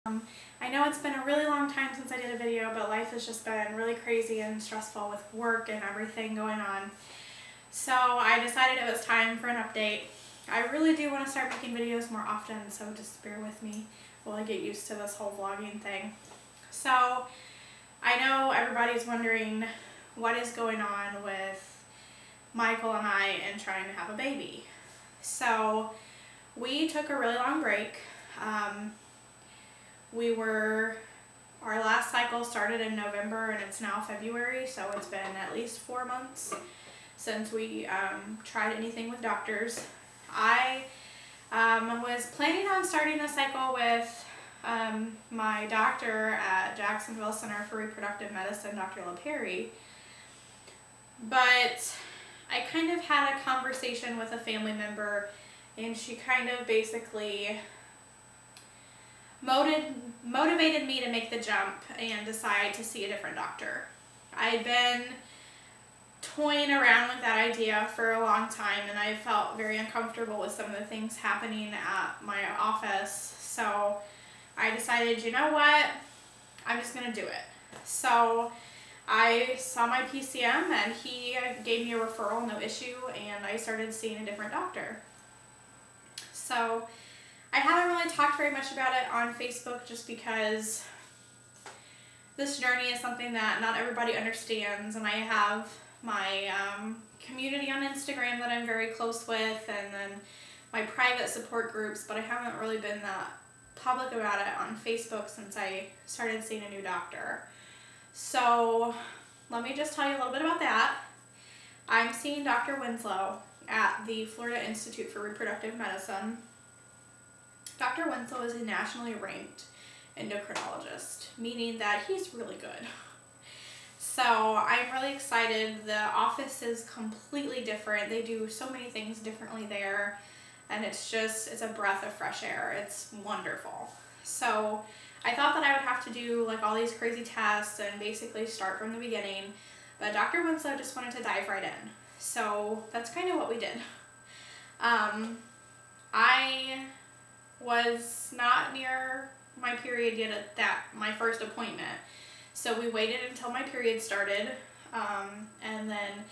I know it's been a really long time since I did a video, but life has just been really crazy and stressful with work and everything going on. So I decided it was time for an update. I really do want to start making videos more often, so just bear with me while I get used to this whole vlogging thing. So I know everybody's wondering what is going on with Michael and I and trying to have a baby. So we took a really long break. Our last cycle started in November and it's now February, so it's been at least 4 months since we tried anything with doctors. I was planning on starting a cycle with my doctor at Jacksonville Center for Reproductive Medicine, Dr. LaPerry, but I kind of had a conversation with a family member and she kind of basically motivated me to make the jump and decide to see a different doctor. I'd been toying around with that idea for a long time and I felt very uncomfortable with some of the things happening at my office. So I decided, you know what, I'm just going to do it. So I saw my PCM and he gave me a referral, no issue, and I started seeing a different doctor. So I haven't really talked very much about it on Facebook just because this journey is something that not everybody understands, and I have my community on Instagram that I'm very close with and then my private support groups, but I haven't really been that public about it on Facebook since I started seeing a new doctor. So let me just tell you a little bit about that. I'm seeing Dr. Winslow at the Florida Institute for Reproductive Medicine. Dr. Winslow is a nationally ranked endocrinologist, meaning that he's really good. So I'm really excited. The office is completely different. They do so many things differently there, and it's a breath of fresh air. It's wonderful. So I thought that I would have to do like all these crazy tests and basically start from the beginning, but Dr. Winslow just wanted to dive right in. So that's kind of what we did. I was not near my period yet at my first appointment. So we waited until my period started, and then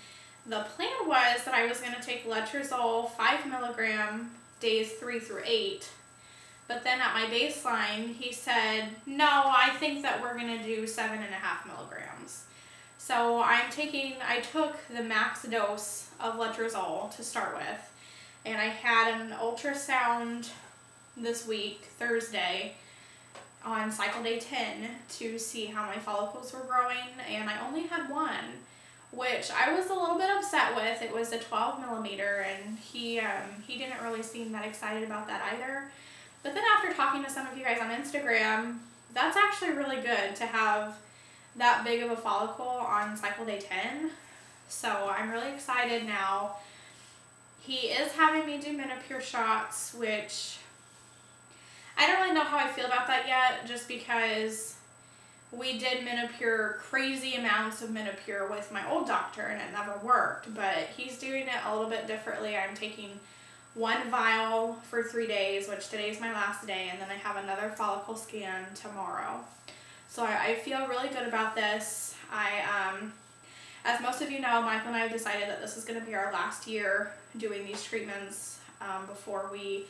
the plan was that I was going to take letrozole 5 milligram days 3 through 8, but then at my baseline he said, no, I think that we're going to do 7.5 milligrams. So I took the max dose of letrozole to start with, and I had an ultrasound this week, Thursday, on cycle day 10 to see how my follicles were growing, and I only had one, which I was a little bit upset with. It was a 12 millimeter, and he didn't really seem that excited about that either. But then after talking to some of you guys on Instagram, that's actually really good to have that big of a follicle on cycle day 10. So I'm really excited now. He is having me do menopur shots, which I don't really know how I feel about that yet, just because we did menopur, crazy amounts of menopur with my old doctor and it never worked, but he's doing it a little bit differently. I'm taking one vial for 3 days, which today's my last day, and then I have another follicle scan tomorrow. So I feel really good about this. As most of you know, Michael and I have decided that this is going to be our last year doing these treatments before we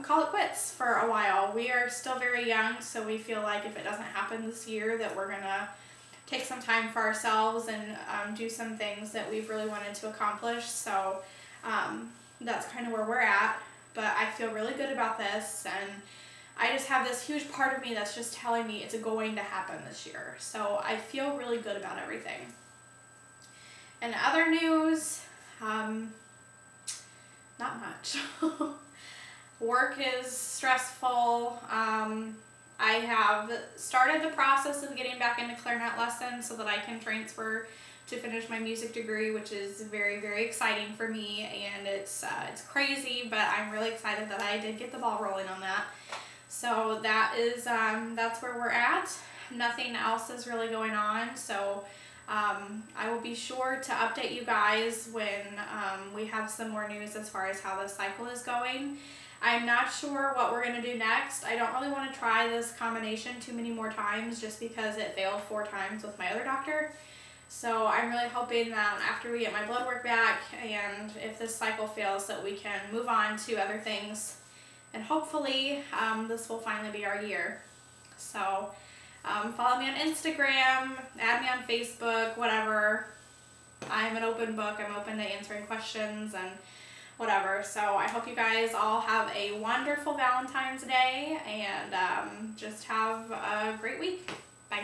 call it quits for a while. We are still very young, so we feel like if it doesn't happen this year that we're going to take some time for ourselves and do some things that we've really wanted to accomplish. So that's kind of where we're at, but I feel really good about this, and I just have this huge part of me that's just telling me it's going to happen this year. So I feel really good about everything. And other news, not much. Work is stressful. I have started the process of getting back into clarinet lessons so that I can transfer to finish my music degree, which is very, very exciting for me, and it's crazy, but I'm really excited that I did get the ball rolling on that. So that is that's where we're at. Nothing else is really going on, so I will be sure to update you guys when we have some more news as far as how the cycle is going. I'm not sure what we're going to do next. I don't really want to try this combination too many more times just because it failed 4 times with my other doctor. So I'm really hoping that after we get my blood work back and if this cycle fails that we can move on to other things, and hopefully this will finally be our year. So follow me on Instagram, add me on Facebook, whatever. I'm an open book. I'm open to answering questions and whatever. So I hope you guys all have a wonderful Valentine's Day and just have a great week. Bye.